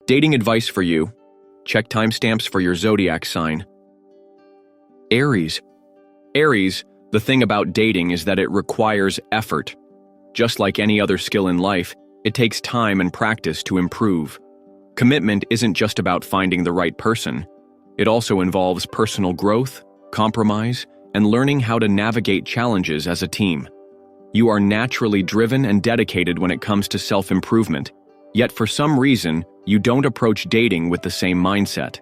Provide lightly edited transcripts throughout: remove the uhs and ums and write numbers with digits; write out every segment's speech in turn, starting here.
Dating advice for you. Check timestamps for your zodiac sign. Aries. Aries, the thing about dating is that it requires effort. Just like any other skill in life, it takes time and practice to improve. Commitment isn't just about finding the right person. It also involves personal growth, compromise, and learning how to navigate challenges as a team. You are naturally driven and dedicated when it comes to self-improvement, yet for some reason, you don't approach dating with the same mindset.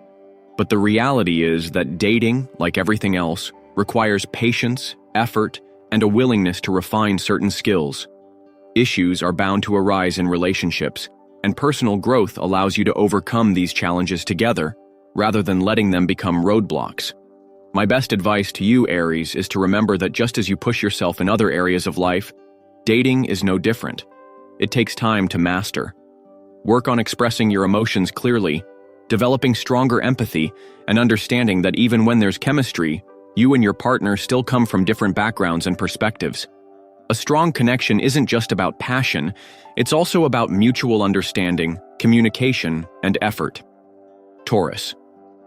But the reality is that dating, like everything else, requires patience, effort, and a willingness to refine certain skills. Issues are bound to arise in relationships, and personal growth allows you to overcome these challenges together, rather than letting them become roadblocks. My best advice to you, Aries, is to remember that just as you push yourself in other areas of life, dating is no different. It takes time to master. Work on expressing your emotions clearly, developing stronger empathy, and understanding that even when there's chemistry, you and your partner still come from different backgrounds and perspectives. A strong connection isn't just about passion, it's also about mutual understanding, communication, and effort. Taurus.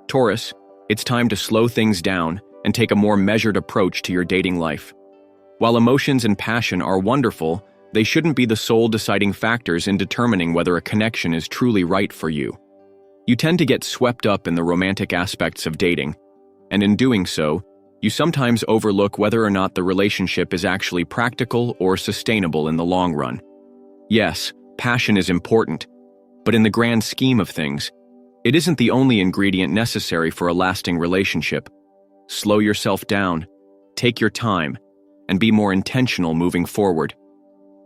Taurus, it's time to slow things down and take a more measured approach to your dating life. While emotions and passion are wonderful, they shouldn't be the sole deciding factors in determining whether a connection is truly right for you. You tend to get swept up in the romantic aspects of dating, and in doing so, you sometimes overlook whether or not the relationship is actually practical or sustainable in the long run. Yes, passion is important, but in the grand scheme of things, it isn't the only ingredient necessary for a lasting relationship. Slow yourself down, take your time, and be more intentional moving forward.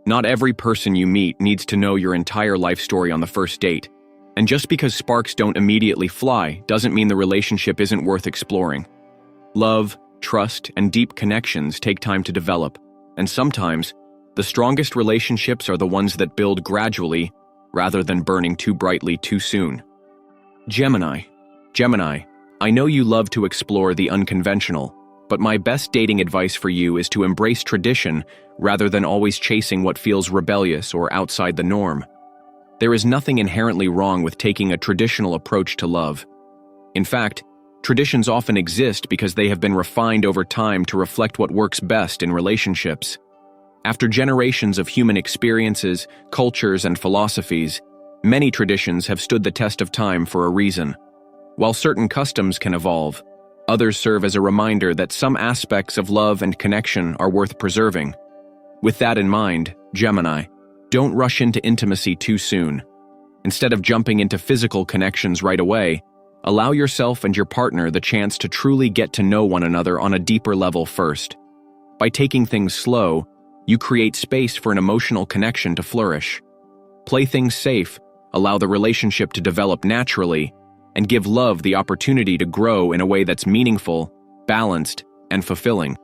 Not every person you meet needs to know your entire life story on the first date, and just because sparks don't immediately fly doesn't mean the relationship isn't worth exploring. Love, trust, and deep connections take time to develop, and sometimes, the strongest relationships are the ones that build gradually rather than burning too brightly too soon. Gemini. Gemini, I know you love to explore the unconventional, but my best dating advice for you is to embrace tradition rather than always chasing what feels rebellious or outside the norm. There is nothing inherently wrong with taking a traditional approach to love. In fact, traditions often exist because they have been refined over time to reflect what works best in relationships. After generations of human experiences, cultures, and philosophies, many traditions have stood the test of time for a reason. While certain customs can evolve, others serve as a reminder that some aspects of love and connection are worth preserving. With that in mind, Gemini, don't rush into intimacy too soon. Instead of jumping into physical connections right away, allow yourself and your partner the chance to truly get to know one another on a deeper level first. By taking things slow, you create space for an emotional connection to flourish. Play things safe, allow the relationship to develop naturally, and give love the opportunity to grow in a way that's meaningful, balanced, and fulfilling.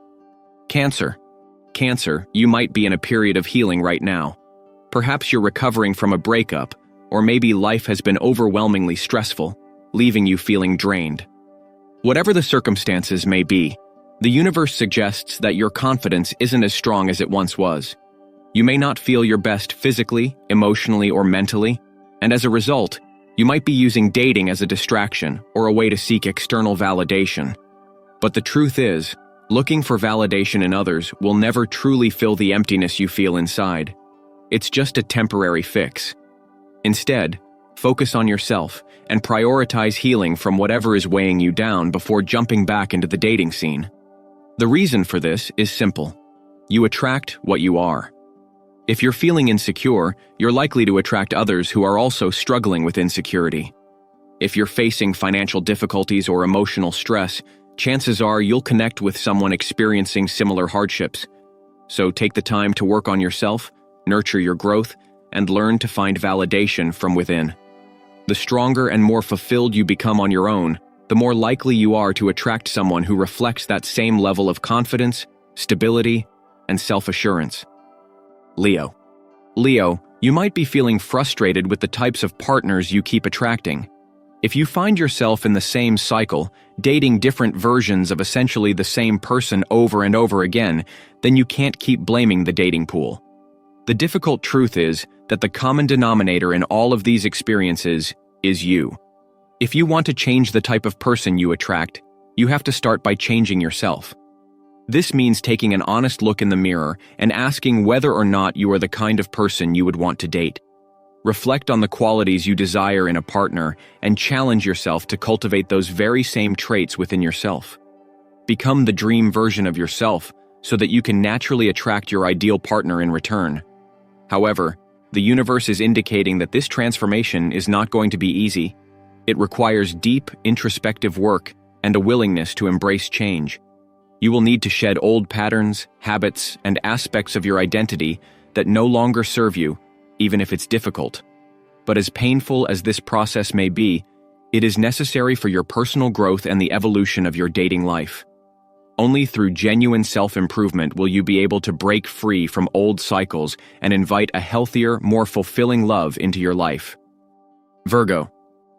Cancer. Cancer, you might be in a period of healing right now. Perhaps you're recovering from a breakup, or maybe life has been overwhelmingly stressful, leaving you feeling drained. Whatever the circumstances may be, the universe suggests that your confidence isn't as strong as it once was. You may not feel your best physically, emotionally, or mentally, and as a result, you might be using dating as a distraction or a way to seek external validation. But the truth is, looking for validation in others will never truly fill the emptiness you feel inside. It's just a temporary fix. Instead, focus on yourself and prioritize healing from whatever is weighing you down before jumping back into the dating scene. The reason for this is simple. You attract what you are. If you're feeling insecure, you're likely to attract others who are also struggling with insecurity. If you're facing financial difficulties or emotional stress, chances are you'll connect with someone experiencing similar hardships. So take the time to work on yourself, nurture your growth, and learn to find validation from within. The stronger and more fulfilled you become on your own, the more likely you are to attract someone who reflects that same level of confidence, stability, and self-assurance. Leo. Leo, you might be feeling frustrated with the types of partners you keep attracting. If you find yourself in the same cycle, dating different versions of essentially the same person over and over again, then you can't keep blaming the dating pool. The difficult truth is that the common denominator in all of these experiences is you. If you want to change the type of person you attract, you have to start by changing yourself. This means taking an honest look in the mirror and asking whether or not you are the kind of person you would want to date. Reflect on the qualities you desire in a partner and challenge yourself to cultivate those very same traits within yourself. Become the dream version of yourself so that you can naturally attract your ideal partner in return. However, the universe is indicating that this transformation is not going to be easy. It requires deep, introspective work and a willingness to embrace change. You will need to shed old patterns, habits, and aspects of your identity that no longer serve you, even if it's difficult. But as painful as this process may be, it is necessary for your personal growth and the evolution of your dating life. Only through genuine self-improvement will you be able to break free from old cycles and invite a healthier, more fulfilling love into your life. Virgo.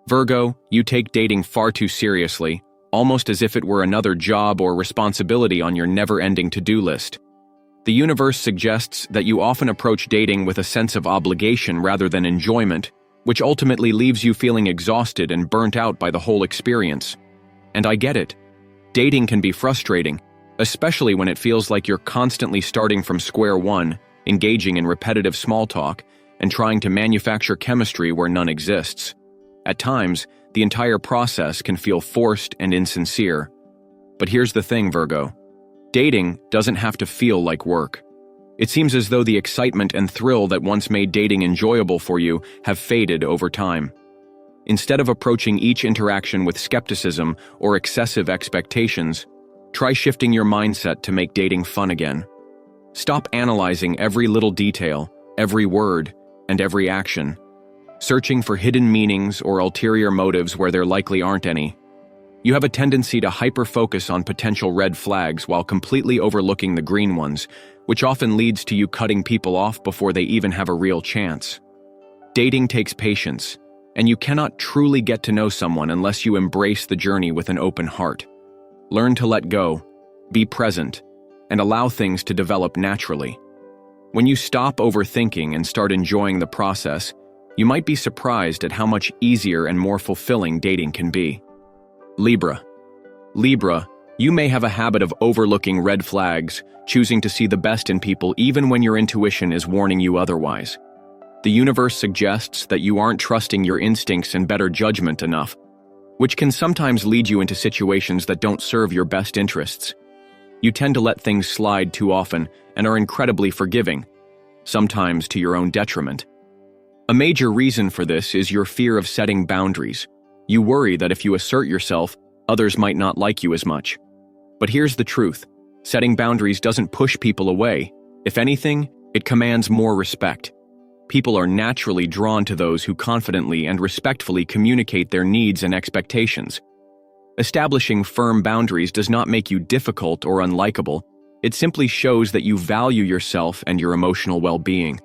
Virgo, you take dating far too seriously, almost as if it were another job or responsibility on your never-ending to-do list. The universe suggests that you often approach dating with a sense of obligation rather than enjoyment, which ultimately leaves you feeling exhausted and burnt out by the whole experience. And I get it. Dating can be frustrating, especially when it feels like you're constantly starting from square one, engaging in repetitive small talk, and trying to manufacture chemistry where none exists. At times, the entire process can feel forced and insincere. But here's the thing, Virgo. Dating doesn't have to feel like work. It seems as though the excitement and thrill that once made dating enjoyable for you have faded over time. Instead of approaching each interaction with skepticism or excessive expectations, try shifting your mindset to make dating fun again. Stop analyzing every little detail, every word, and every action, searching for hidden meanings or ulterior motives where there likely aren't any. You have a tendency to hyper-focus on potential red flags while completely overlooking the green ones, which often leads to you cutting people off before they even have a real chance. Dating takes patience, and you cannot truly get to know someone unless you embrace the journey with an open heart. Learn to let go, be present, and allow things to develop naturally. When you stop overthinking and start enjoying the process, you might be surprised at how much easier and more fulfilling dating can be. Libra. Libra, you may have a habit of overlooking red flags, choosing to see the best in people even when your intuition is warning you otherwise. The universe suggests that you aren't trusting your instincts and better judgment enough, which can sometimes lead you into situations that don't serve your best interests. You tend to let things slide too often and are incredibly forgiving, sometimes to your own detriment. A major reason for this is your fear of setting boundaries. You worry that if you assert yourself, others might not like you as much. But here's the truth. Setting boundaries doesn't push people away. If anything, it commands more respect. People are naturally drawn to those who confidently and respectfully communicate their needs and expectations. Establishing firm boundaries does not make you difficult or unlikable. It simply shows that you value yourself and your emotional well-being.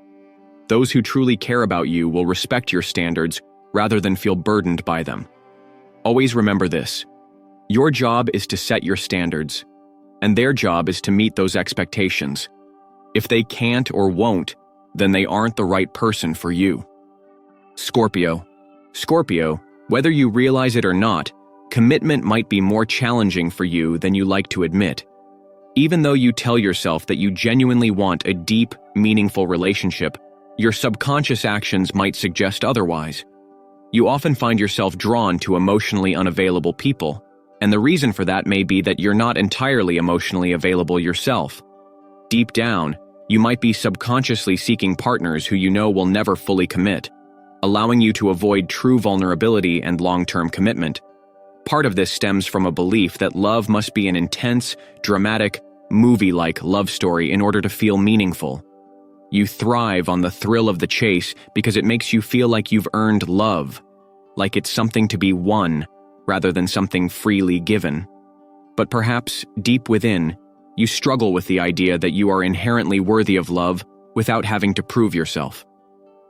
Those who truly care about you will respect your standards rather than feel burdened by them. Always remember this. Your job is to set your standards, and their job is to meet those expectations. If they can't or won't, then they aren't the right person for you. Scorpio. Scorpio, whether you realize it or not, commitment might be more challenging for you than you like to admit. Even though you tell yourself that you genuinely want a deep, meaningful relationship, your subconscious actions might suggest otherwise. You often find yourself drawn to emotionally unavailable people, and the reason for that may be that you're not entirely emotionally available yourself. Deep down, you might be subconsciously seeking partners who you know will never fully commit, allowing you to avoid true vulnerability and long-term commitment. Part of this stems from a belief that love must be an intense, dramatic, movie-like love story in order to feel meaningful. You thrive on the thrill of the chase because it makes you feel like you've earned love, like it's something to be won rather than something freely given. But perhaps, deep within, you struggle with the idea that you are inherently worthy of love without having to prove yourself.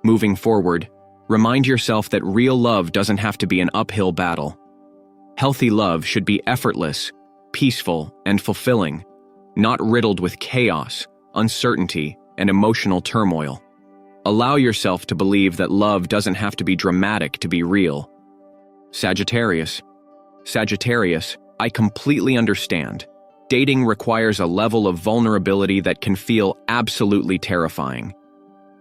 Moving forward, remind yourself that real love doesn't have to be an uphill battle. Healthy love should be effortless, peaceful, and fulfilling, not riddled with chaos, uncertainty, and emotional turmoil. Allow yourself to believe that love doesn't have to be dramatic to be real. Sagittarius. Sagittarius, I completely understand. Dating requires a level of vulnerability that can feel absolutely terrifying.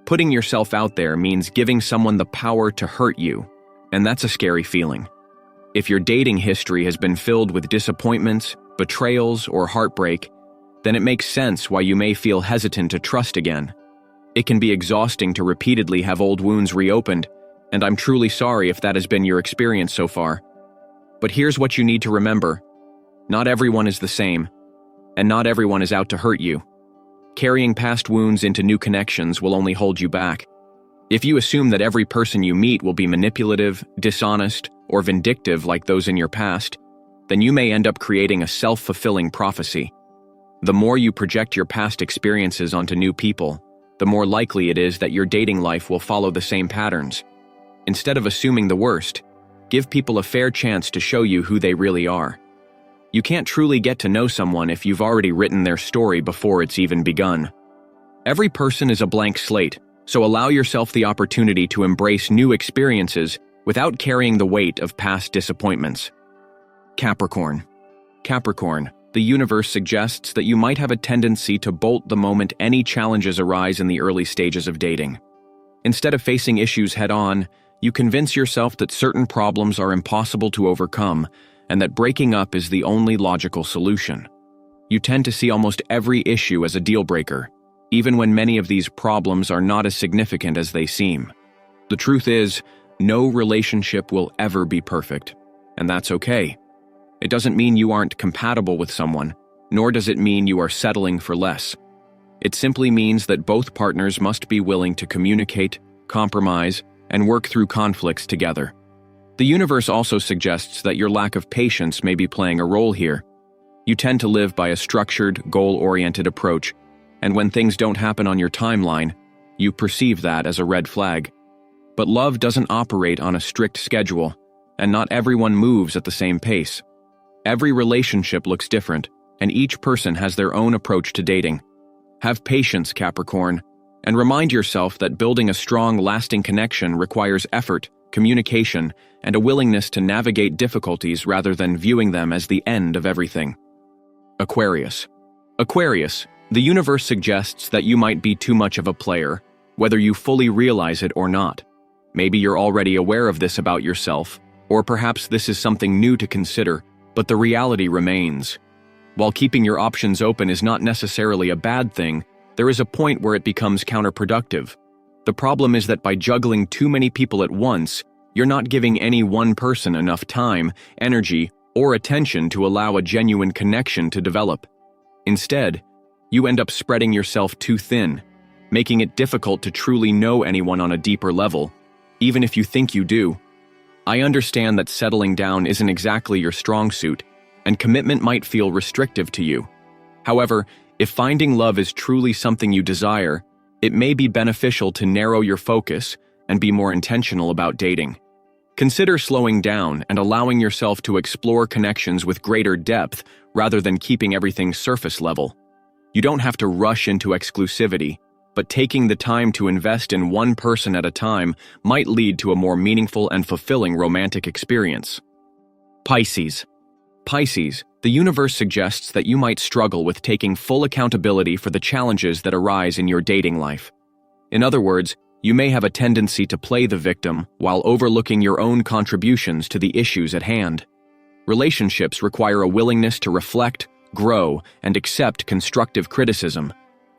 Putting yourself out there means giving someone the power to hurt you, and that's a scary feeling. If your dating history has been filled with disappointments, betrayals, or heartbreak, then it makes sense why you may feel hesitant to trust again. It can be exhausting to repeatedly have old wounds reopened, and I'm truly sorry if that has been your experience so far. But here's what you need to remember. Not everyone is the same, and not everyone is out to hurt you. Carrying past wounds into new connections will only hold you back. If you assume that every person you meet will be manipulative, dishonest, or vindictive like those in your past, then you may end up creating a self-fulfilling prophecy. The more you project your past experiences onto new people, the more likely it is that your dating life will follow the same patterns. Instead of assuming the worst, give people a fair chance to show you who they really are. You can't truly get to know someone if you've already written their story before it's even begun. Every person is a blank slate, so allow yourself the opportunity to embrace new experiences without carrying the weight of past disappointments. Capricorn. Capricorn, the universe suggests that you might have a tendency to bolt the moment any challenges arise in the early stages of dating. Instead of facing issues head-on, you convince yourself that certain problems are impossible to overcome and that breaking up is the only logical solution. You tend to see almost every issue as a deal-breaker, even when many of these problems are not as significant as they seem. The truth is, no relationship will ever be perfect, and that's okay. It doesn't mean you aren't compatible with someone, nor does it mean you are settling for less. It simply means that both partners must be willing to communicate, compromise, and work through conflicts together. The universe also suggests that your lack of patience may be playing a role here. You tend to live by a structured, goal-oriented approach, and when things don't happen on your timeline, you perceive that as a red flag. But love doesn't operate on a strict schedule, and not everyone moves at the same pace. Every relationship looks different, and each person has their own approach to dating. Have patience, Capricorn, and remind yourself that building a strong, lasting connection requires effort, communication, and a willingness to navigate difficulties rather than viewing them as the end of everything. Aquarius. Aquarius, the universe suggests that you might be too much of a player, whether you fully realize it or not. Maybe you're already aware of this about yourself, or perhaps this is something new to consider, but the reality remains. While keeping your options open is not necessarily a bad thing, there is a point where it becomes counterproductive. The problem is that by juggling too many people at once, you're not giving any one person enough time, energy, or attention to allow a genuine connection to develop. Instead, you end up spreading yourself too thin, making it difficult to truly know anyone on a deeper level, even if you think you do. I understand that settling down isn't exactly your strong suit, and commitment might feel restrictive to you. However, if finding love is truly something you desire, it may be beneficial to narrow your focus and be more intentional about dating. Consider slowing down and allowing yourself to explore connections with greater depth rather than keeping everything surface level. You don't have to rush into exclusivity, but taking the time to invest in one person at a time might lead to a more meaningful and fulfilling romantic experience. Pisces. Pisces, the universe suggests that you might struggle with taking full accountability for the challenges that arise in your dating life. In other words, you may have a tendency to play the victim while overlooking your own contributions to the issues at hand. Relationships require a willingness to reflect, grow, and accept constructive criticism,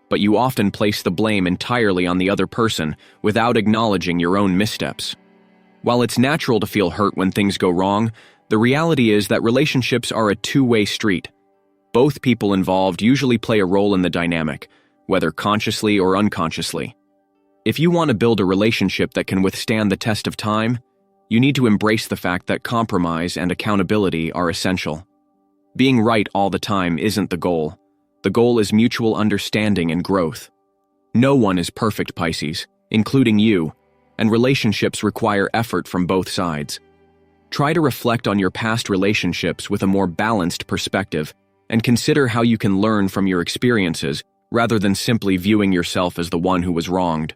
but you often place the blame entirely on the other person without acknowledging your own missteps. While it's natural to feel hurt when things go wrong, the reality is that relationships are a two-way street. Both people involved usually play a role in the dynamic, whether consciously or unconsciously. If you want to build a relationship that can withstand the test of time, you need to embrace the fact that compromise and accountability are essential. Being right all the time isn't the goal. The goal is mutual understanding and growth. No one is perfect, Pisces, including you, and relationships require effort from both sides. Try to reflect on your past relationships with a more balanced perspective and consider how you can learn from your experiences rather than simply viewing yourself as the one who was wronged.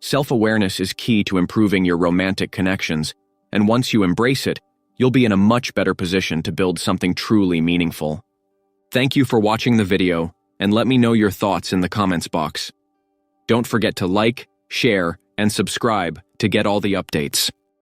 Self-awareness is key to improving your romantic connections, and once you embrace it, you'll be in a much better position to build something truly meaningful. Thank you for watching the video, and let me know your thoughts in the comments box. Don't forget to like, share, and subscribe to get all the updates.